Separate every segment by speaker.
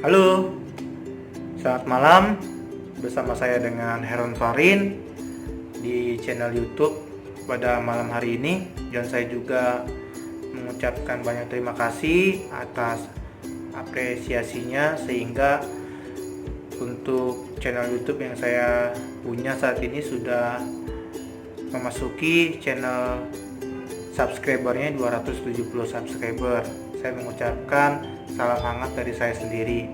Speaker 1: Halo, selamat malam. Bersama saya dengan Heron Farin di channel YouTube pada malam hari ini. Dan saya juga mengucapkan banyak terima kasih atas apresiasinya, sehingga untuk channel YouTube yang saya punya saat ini sudah memasuki channel subscribernya 270 subscriber. Saya mengucapkan salam hangat dari saya sendiri.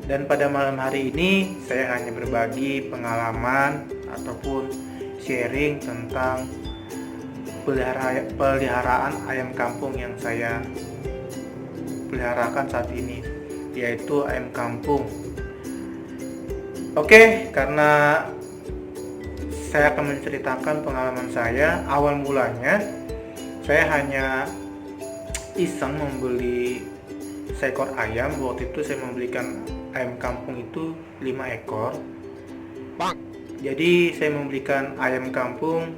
Speaker 1: Dan pada malam hari ini saya hanya berbagi pengalaman ataupun sharing tentang peliharaan ayam kampung yang saya peliharakan saat ini, yaitu ayam kampung. Oke, karena saya akan menceritakan pengalaman saya. Awal mulanya saya hanya iseng membeli seekor ayam. Waktu itu saya membelikan ayam kampung itu 5 ekor. Jadi saya membelikan ayam kampung,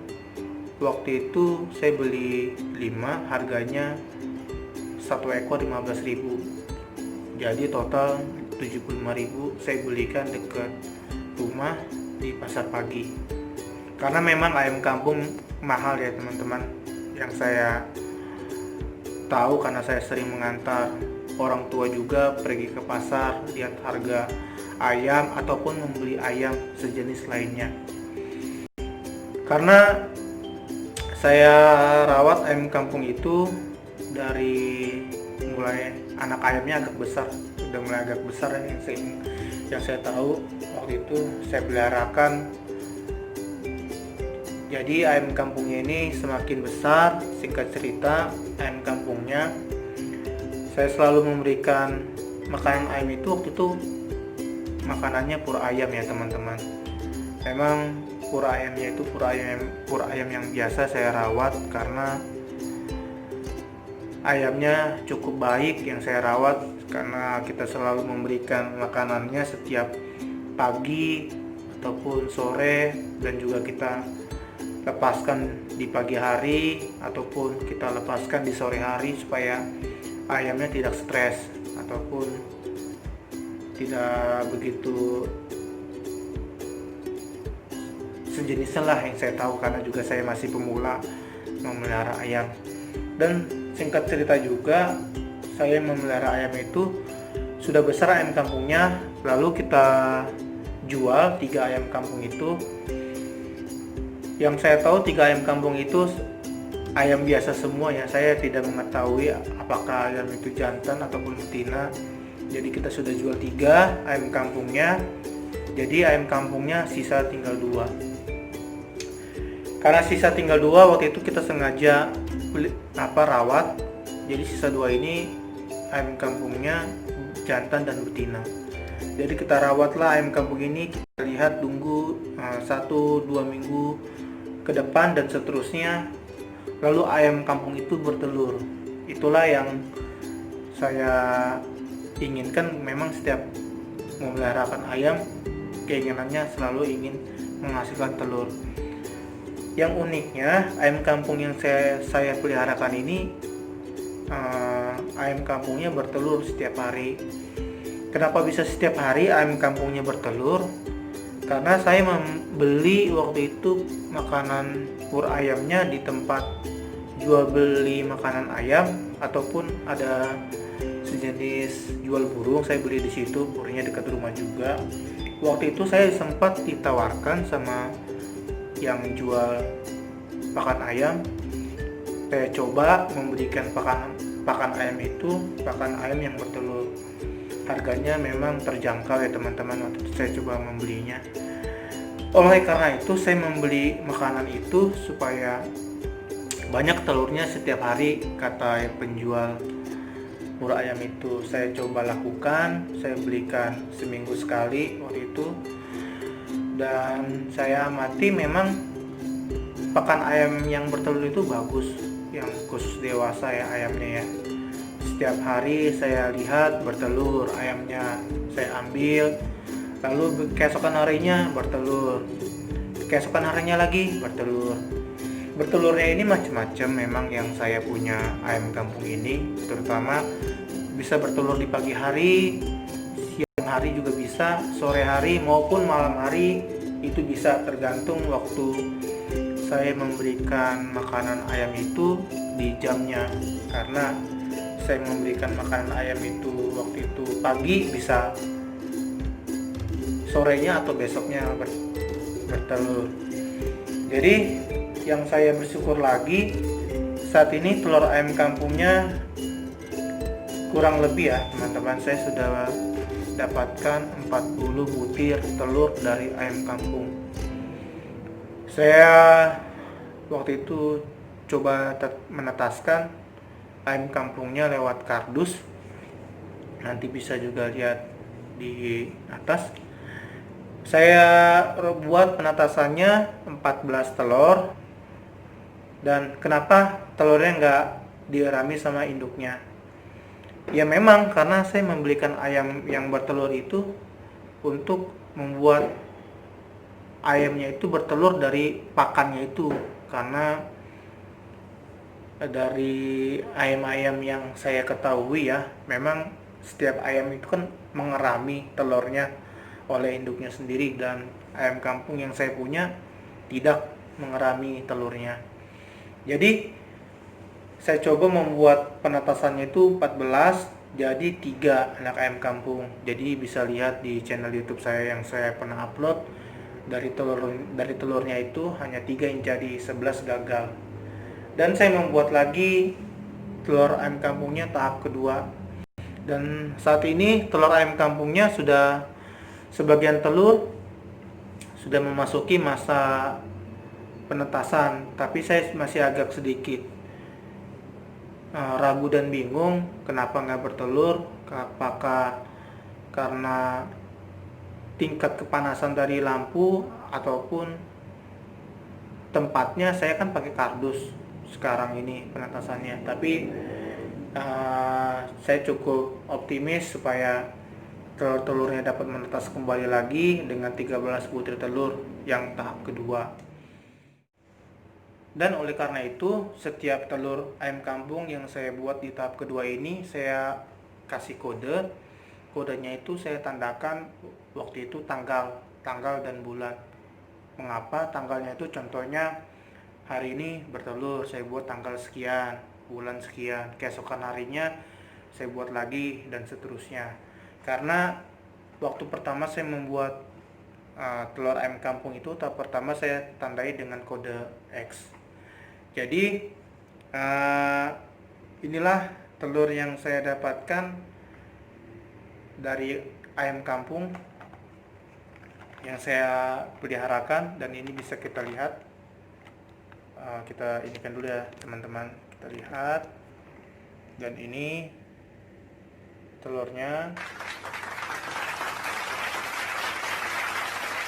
Speaker 1: waktu itu saya beli 5, harganya 1 ekor 15.000. Jadi total 75.000 saya belikan dekat rumah di pasar pagi. Karena memang ayam kampung mahal ya teman-teman. Yang saya tahu karena saya sering mengantar orang tua juga pergi ke pasar, lihat harga ayam ataupun membeli ayam sejenis lainnya. Karena saya rawat ayam kampung itu dari mulai anak ayamnya agak besar, udah mulai agak besar yang saya tahu waktu itu saya peliharakan. Jadi ayam kampungnya ini semakin besar. Singkat cerita, ayam kampungnya saya selalu memberikan makanan ayam itu. Waktu itu makanannya pur ayam ya teman-teman. Memang pur ayamnya itu pur ayam yang biasa saya rawat, karena ayamnya cukup baik yang saya rawat, karena kita selalu memberikan makanannya setiap pagi ataupun sore, dan juga kita lepaskan di pagi hari ataupun kita lepaskan di sore hari supaya ayamnya tidak stres ataupun tidak begitu sejenisnya lah yang saya tahu, karena juga saya masih pemula memelihara ayam. Dan singkat cerita juga, saya memelihara ayam itu sudah besar ayam kampungnya, lalu kita jual 3 ayam kampung itu. Yang saya tahu 3 ayam kampung itu ayam biasa semua ya. Saya tidak mengetahui apakah ayam itu jantan ataupun betina. Jadi kita sudah jual 3 ayam kampungnya. Jadi ayam kampungnya sisa tinggal 2. Karena sisa tinggal 2, waktu itu kita sengaja rawat. Jadi sisa 2 ini ayam kampungnya jantan dan betina. Jadi kita rawatlah ayam kampung ini, kita lihat tunggu 1-2 minggu ke depan dan seterusnya. Lalu ayam kampung itu bertelur. Itulah yang saya inginkan. Memang setiap memeliharakan ayam, keinginannya selalu ingin menghasilkan telur. Yang uniknya, ayam kampung yang saya peliharakan ini, ayam kampungnya bertelur setiap hari. Kenapa bisa setiap hari ayam kampungnya bertelur? Karena saya membeli waktu itu makanan pur ayamnya di tempat jual beli makanan ayam, ataupun ada sejenis jual burung. Saya beli di situ, purnya dekat rumah juga. Waktu itu saya sempat ditawarkan sama yang jual pakan ayam. Saya coba memberikan pakan ayam itu, pakan ayam yang bertelur. Harganya memang terjangkau ya teman-teman waktu itu saya coba membelinya. Oleh karena itu saya membeli makanan itu supaya banyak telurnya setiap hari, kata penjual pur ayam itu. Saya coba lakukan, saya belikan seminggu sekali waktu itu. Dan saya amati memang pakan ayam yang bertelur itu bagus, yang khusus dewasa ya ayamnya ya. Setiap hari saya lihat bertelur ayamnya, saya ambil, lalu keesokan harinya bertelur, keesokan harinya lagi bertelur. Bertelurnya ini macam-macam memang yang saya punya ayam kampung ini, terutama bisa bertelur di pagi hari, siang hari juga bisa, sore hari maupun malam hari itu bisa, tergantung waktu saya memberikan makanan ayam itu di jamnya. Karena saya memberikan makanan ayam itu waktu itu pagi, bisa sorenya atau besoknya bertelur. Jadi yang saya bersyukur lagi, saat ini telur ayam kampungnya kurang lebih ya teman-teman, saya sudah dapatkan 40 butir telur dari ayam kampung. Saya waktu itu coba menetaskan ayam kampungnya lewat kardus, nanti bisa juga lihat di atas. Saya buat penetasannya 14 telur. Dan kenapa telurnya nggak dierami sama induknya? Ya memang karena saya membelikan ayam yang bertelur itu untuk membuat ayamnya itu bertelur dari pakannya itu. Karena dari ayam-ayam yang saya ketahui ya, memang setiap ayam itu kan mengerami telurnya oleh induknya sendiri, dan ayam kampung yang saya punya tidak mengerami telurnya. Jadi saya coba membuat penetasannya itu 14, jadi 3 anak ayam kampung. Jadi bisa lihat di channel YouTube saya yang saya pernah upload, dari telurnya itu hanya 3 yang jadi, 11 gagal. Dan saya membuat lagi telur ayam kampungnya tahap kedua. Dan saat ini telur ayam kampungnya sudah, sebagian telur sudah memasuki masa penetasan, tapi saya masih agak sedikit ragu dan bingung kenapa nggak bertelur. Apakah karena tingkat kepanasan dari lampu ataupun tempatnya. Saya kan pakai kardus sekarang ini penetasannya, tapi saya cukup optimis supaya telur-telurnya dapat menetas kembali lagi dengan 13 butir telur yang tahap kedua. Dan oleh karena itu, setiap telur ayam kampung yang saya buat di tahap kedua ini, saya kasih kode. Kodenya itu saya tandakan waktu itu tanggal dan bulan. Mengapa tanggalnya itu, contohnya hari ini bertelur, saya buat tanggal sekian, bulan sekian, keesokan harinya saya buat lagi, dan seterusnya. Karena waktu pertama saya membuat telur ayam kampung itu, tahap pertama saya tandai dengan kode X. Jadi inilah telur yang saya dapatkan dari ayam kampung yang saya peliharakan, dan ini bisa kita lihat. Kita inikan dulu ya teman-teman, kita lihat. Dan ini telurnya,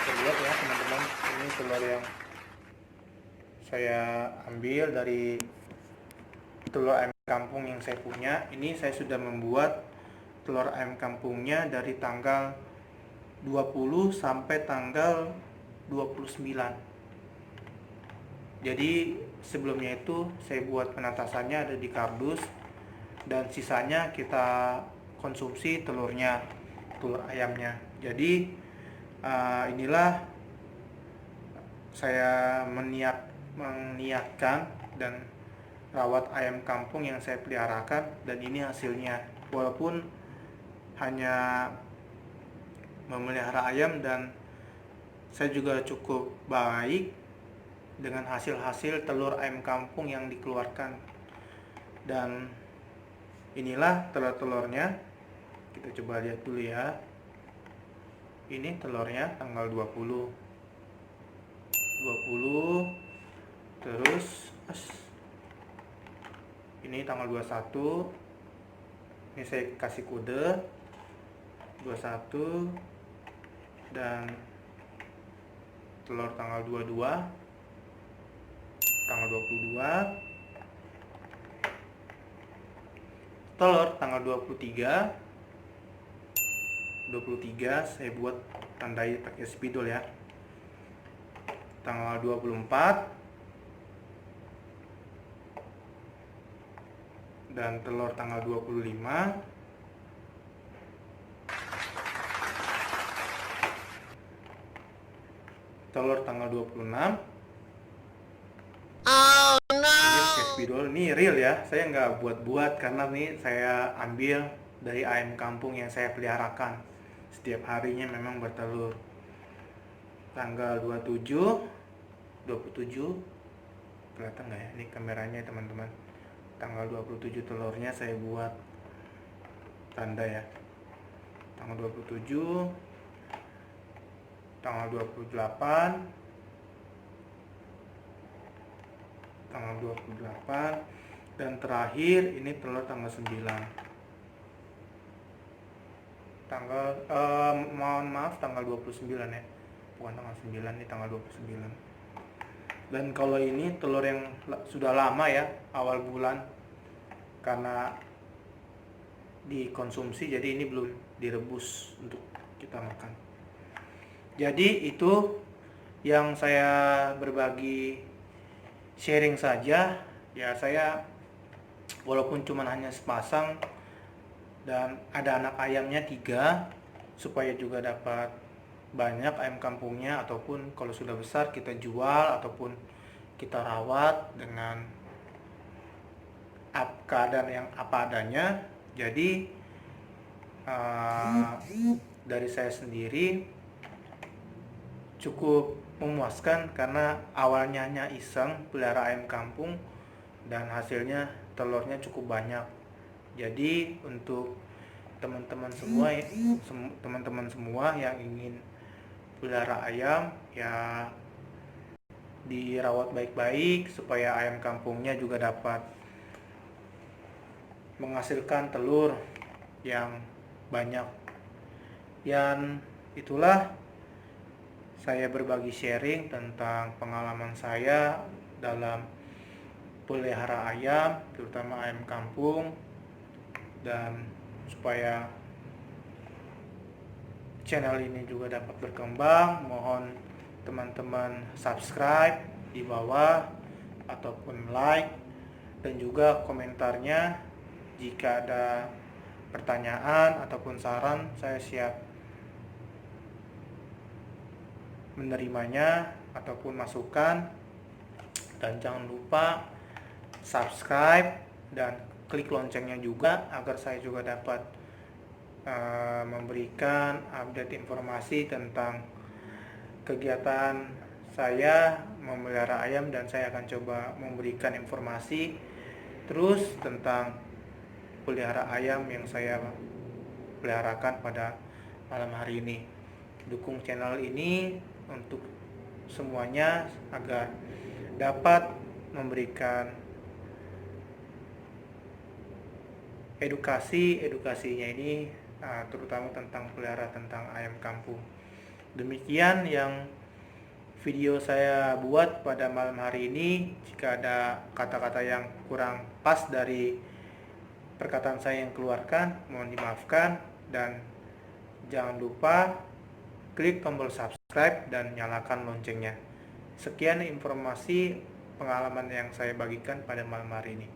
Speaker 1: kita lihat ya teman-teman, ini telur yang saya ambil dari telur ayam kampung yang saya punya. Ini saya sudah membuat telur ayam kampungnya dari tanggal 20 sampai tanggal 29. Jadi sebelumnya itu saya buat penetasannya ada di kardus, dan sisanya kita konsumsi telurnya, telur ayamnya. Jadi inilah saya meniatkan dan rawat ayam kampung yang saya peliharakan, dan ini hasilnya. Walaupun hanya memelihara ayam, dan saya juga cukup baik dengan hasil-hasil telur ayam kampung yang dikeluarkan. Dan inilah telur-telurnya, kita coba lihat dulu ya. Ini telurnya tanggal 20, terus ini tanggal 21. Ini saya kasih kode 21, dan telur tanggal 22, tanggal 22, telur tanggal 23 saya buat tandai pakai spidol ya. Tanggal 24, dan telur tanggal 25, bertelur tanggal 26.
Speaker 2: Oh no.
Speaker 1: Ini pakai spidol, ini real ya, saya nggak buat-buat karena nih saya ambil dari ayam kampung yang saya peliharakan. Setiap harinya memang bertelur. Tanggal 27, kelihatan nggak ya? Ini kameranya teman-teman. Tanggal 27 telurnya saya buat tanda ya. Tanggal 27, tanggal 28, tanggal 28, dan terakhir ini telur tanggal 9. Mohon maaf, tanggal 29 ya, bukan tanggal 9, ini tanggal 29. Dan kalau ini telur yang sudah lama ya, awal bulan, karena dikonsumsi, jadi ini belum direbus untuk kita makan. Jadi itu yang saya berbagi sharing saja ya. Saya walaupun cuma hanya sepasang dan ada anak ayamnya 3, supaya juga dapat banyak ayam kampungnya, ataupun kalau sudah besar kita jual ataupun kita rawat dengan keadaan yang apa adanya. Jadi dari saya sendiri cukup memuaskan karena awalnya hanya iseng pelihara ayam kampung dan hasilnya telurnya cukup banyak. Jadi untuk teman-teman semua yang ingin pelihara ayam ya, dirawat baik-baik supaya ayam kampungnya juga dapat menghasilkan telur yang banyak. Dan itulah saya berbagi sharing tentang pengalaman saya dalam pelihara ayam, terutama ayam kampung, dan supaya channel ini juga dapat berkembang, mohon teman-teman subscribe di bawah ataupun like, dan juga komentarnya. Jika ada pertanyaan ataupun saran, saya siap menerimanya ataupun masukan. Dan jangan lupa subscribe dan klik loncengnya juga agar saya juga dapat memberikan update informasi tentang kegiatan saya memelihara ayam, dan saya akan coba memberikan informasi terus tentang pelihara ayam yang saya peliharakan pada malam hari ini. Dukung channel ini untuk semuanya agar dapat memberikan edukasinya ini terutama tentang pelihara tentang ayam kampung. Demikian yang video saya buat pada malam hari ini. Jika ada kata-kata yang kurang pas dari perkataan saya yang keluarkan, mohon dimaafkan, dan jangan lupa klik tombol subscribe dan nyalakan loncengnya. Sekian informasi pengalaman yang saya bagikan pada malam hari ini.